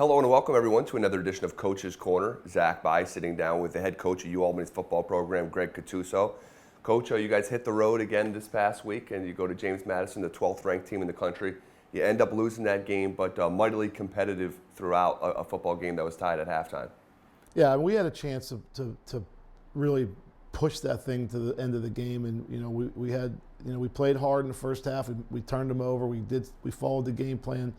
Hello and welcome everyone to another edition of Coach's Corner. Zach By sitting down with the head coach of UAlbany's football program, Greg Cattuso. Coach, you guys hit the road again this past week and you go to James Madison, the 12th ranked team in the country. You end up losing that game, but mightily competitive throughout a football game that was tied at halftime. Yeah, we had a chance to really push that thing to the end of the game, and we played hard in the first half, and we turned them over. We followed the game plan.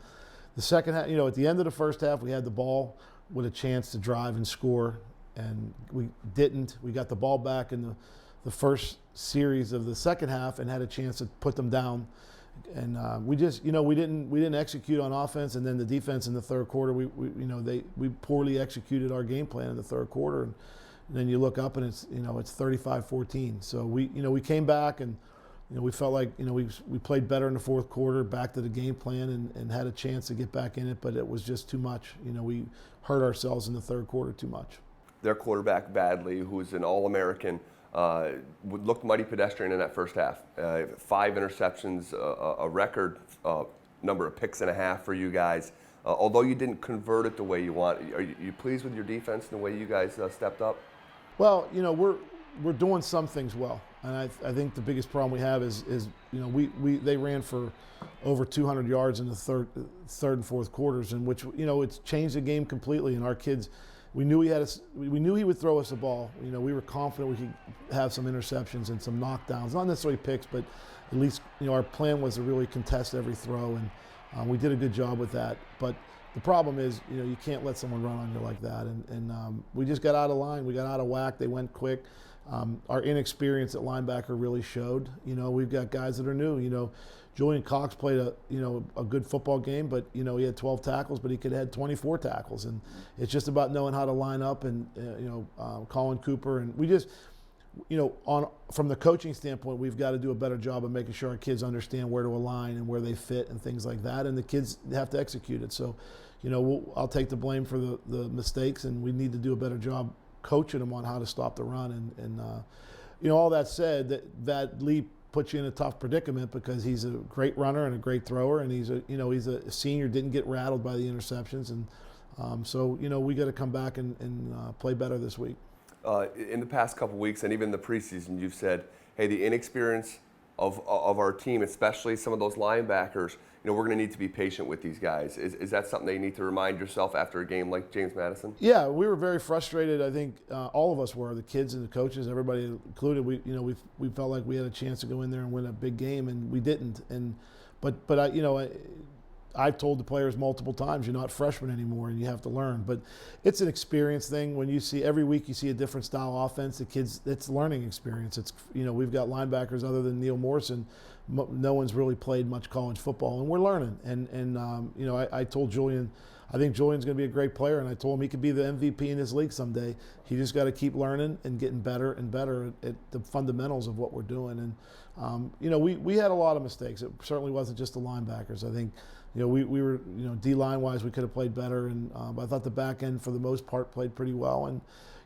The second half, at the end of the first half, we had the ball with a chance to drive and score, and we didn't. We got the ball back in the first series of the second half and had a chance to put them down. And we didn't execute on offense, and then the defense in the third quarter, we poorly executed our game plan in the third quarter, and then you look up and it's 35-14. So we came back and we felt like we played better in the fourth quarter, back to the game plan, and had a chance to get back in it, but it was just too much. We hurt ourselves in the third quarter too much. Their quarterback Badley, who's an All-American, looked mighty pedestrian in that first half. 5 interceptions, a record number of picks and a half for you guys. Although you didn't convert it the way you want, are you pleased with your defense and the way you guys stepped up? Well, we're doing some things well, and I think the biggest problem we have is they ran for over 200 yards in the third and fourth quarters, in which it's changed the game completely. And our kids, we knew he would throw us the ball. We were confident we could have some interceptions and some knockdowns, not necessarily picks, but at least our plan was to really contest every throw, and we did a good job with that. But the problem is, you can't let someone run on you like that, and we just got out of line. We got out of whack. They went quick. Our inexperience at linebacker really showed. We've got guys that are new. Julian Cox played a good football game, but he had 12 tackles, but he could have had 24 tackles, and it's just about knowing how to line up. And Colin Cooper, and we just from the coaching standpoint, we've got to do a better job of making sure our kids understand where to align and where they fit and things like that, and the kids have to execute it. So I'll take the blame for the mistakes, and we need to do a better job coaching them on how to stop the run. And all that said, that leap puts you in a tough predicament because he's a great runner and a great thrower, and he's a senior, didn't get rattled by the interceptions, and so we got to come back and play better this week. In the past couple weeks and even the preseason, you've said, hey, the inexperience of our team, especially some of those linebackers, we're going to need to be patient with these guys. Is that something that you need to remind yourself after a game like James Madison? Yeah, we were very frustrated. I think all of us were, the kids and the coaches, everybody included. We felt like we had a chance to go in there and win a big game, and we didn't. But I've told the players multiple times, you're not freshmen anymore and you have to learn. But it's an experience thing. When you see every week you see a different style offense, the kids, it's learning experience. It's we've got linebackers other than Neil Morrison. No one's really played much college football, and we're learning. And I told Julian, I think Julian's going to be a great player, and I told him he could be the MVP in this league someday. He just got to keep learning and getting better and better at the fundamentals of what we're doing. And we had a lot of mistakes. It certainly wasn't just the linebackers. I think we were D-line wise we could have played better, and I thought the back end for the most part played pretty well. And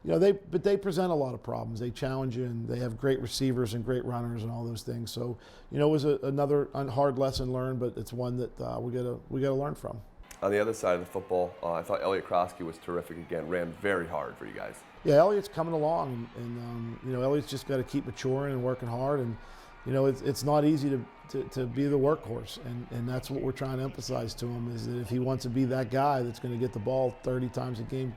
they present a lot of problems. They challenge you, and they have great receivers and great runners and all those things. So it was another hard lesson learned, but it's one that we gotta learn from. On the other side of the football, I thought Elliot Krosky was terrific again. Ran very hard for you guys. Yeah, Elliot's coming along, and Elliot's just got to keep maturing and working hard. And it's not easy to be the workhorse, and that's what we're trying to emphasize to him, is that if he wants to be that guy that's going to get the ball 30 times a game,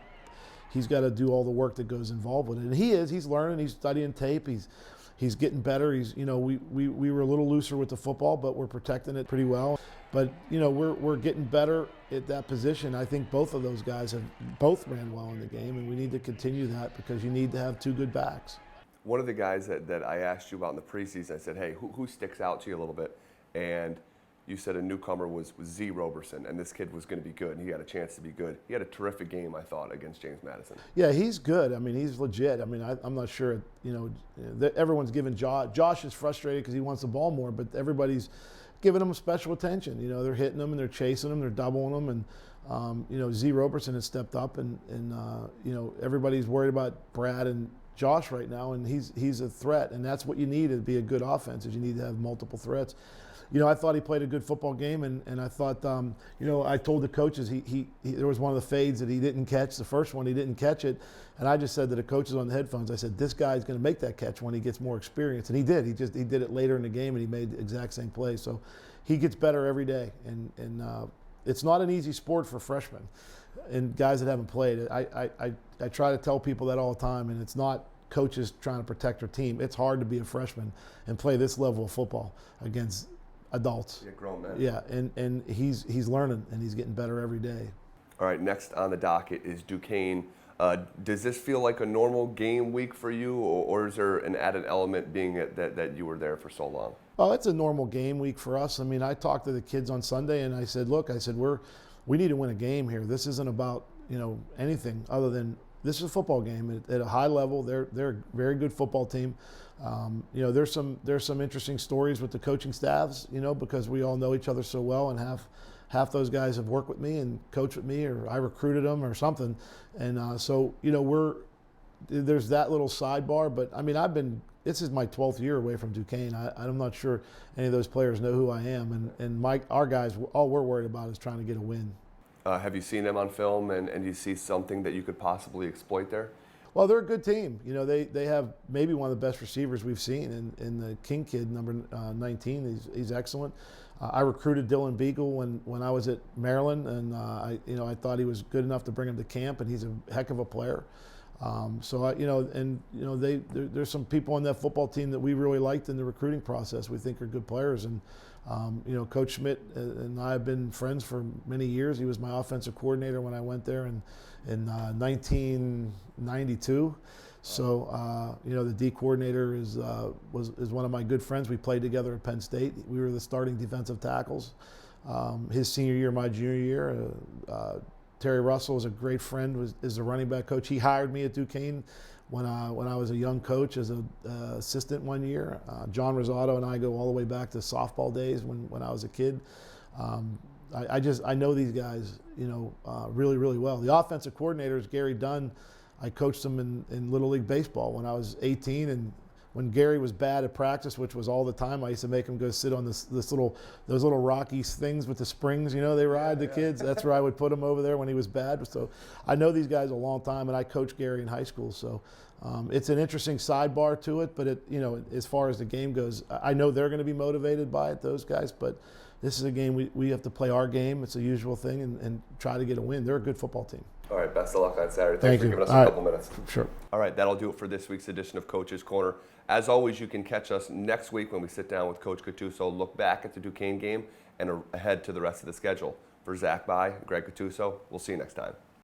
he's got to do all the work that goes involved with it. And he's learning, he's studying tape, he's getting better. We were a little looser with the football, but we're protecting it pretty well. But we're getting better at that position. I think both of those guys have both ran well in the game, and we need to continue that because you need to have two good backs. One of the guys that I asked you about in the preseason, I said, hey, who sticks out to you a little bit? And you said a newcomer was Z Roberson, and this kid was going to be good, and he had a chance to be good. He had a terrific game, I thought, against James Madison. Yeah, he's good. I mean, he's legit. I mean, I'm not sure, everyone's giving Josh is frustrated because he wants the ball more, but everybody's giving him special attention. They're hitting him and they're chasing him, they're doubling him, and Z Roberson has stepped up, and everybody's worried about Brad and Josh right now, and he's a threat, and that's what you need to be a good offense, is you need to have multiple threats. I thought he played a good football game, and I thought, I told the coaches there was one of the fades that he didn't catch. The first one he didn't catch it, and I just said to the coaches on the headphones, I said, this guy's going to make that catch when he gets more experience, and he did. He did it later in the game, and he made the exact same play. So he gets better every day, and it's not an easy sport for freshmen and guys that haven't played. I try to tell people that all the time, and it's not coaches trying to protect their team. It's hard to be a freshman and play this level of football against adults. Yeah, grown men. Yeah, and he's learning, and he's getting better every day. All right, next on the docket is Duquesne. Does this feel like a normal game week for you, or is there an added element being that you were there for so long? Well, it's a normal game week for us. I mean, I talked to the kids on Sunday, and I said, look, we need to win a game here. This isn't about anything other than this is a football game at a high level. They're a very good football team. There's some interesting stories with the coaching staffs, because we all know each other so well, and half those guys have worked with me and coached with me, or I recruited them or something. And so there's that little sidebar. But I mean, this is my 12th year away from Duquesne. I'm not sure any of those players know who I am, and our guys, all we're worried about is trying to get a win. Have you seen them on film, and you see something that you could possibly exploit there? Well, they're a good team. They have maybe one of the best receivers we've seen in the King kid, number 19. He's excellent. I recruited Dylan Beagle when I was at Maryland, and I thought he was good enough to bring him to camp, and he's a heck of a player. There's some people on that football team that we really liked in the recruiting process. We think are good players, and Coach Schmidt and I have been friends for many years. He was my offensive coordinator when I went there in 1992. So the D coordinator is one of my good friends. We played together at Penn State. We were the starting defensive tackles his senior year, my junior year. Terry Russell is a great friend, is a running back coach. He hired me at Duquesne when I was a young coach as an assistant one year. John Rosado and I go all the way back to softball days when I was a kid. I know these guys, really, really well. The offensive coordinator is Gary Dunn. I coached him in Little League Baseball when I was 18, and when Gary was bad at practice, which was all the time, I used to make him go sit on those little rocky things with the springs, they ride the kids. That's where I would put him over there when he was bad. So I know these guys a long time, and I coached Gary in high school. So it's an interesting sidebar to it, but as far as the game goes, I know they're going to be motivated by it, those guys, but this is a game we have to play our game. It's a usual thing, and try to get a win. They're a good football team. All right, best of luck on Saturday. Thanks for giving us a couple minutes. Sure. All right, that'll do it for this week's edition of Coach's Corner. As always, you can catch us next week when we sit down with Coach Gattuso, look back at the Duquesne game, and ahead to the rest of the schedule. For Zach By, Greg Gattuso, we'll see you next time.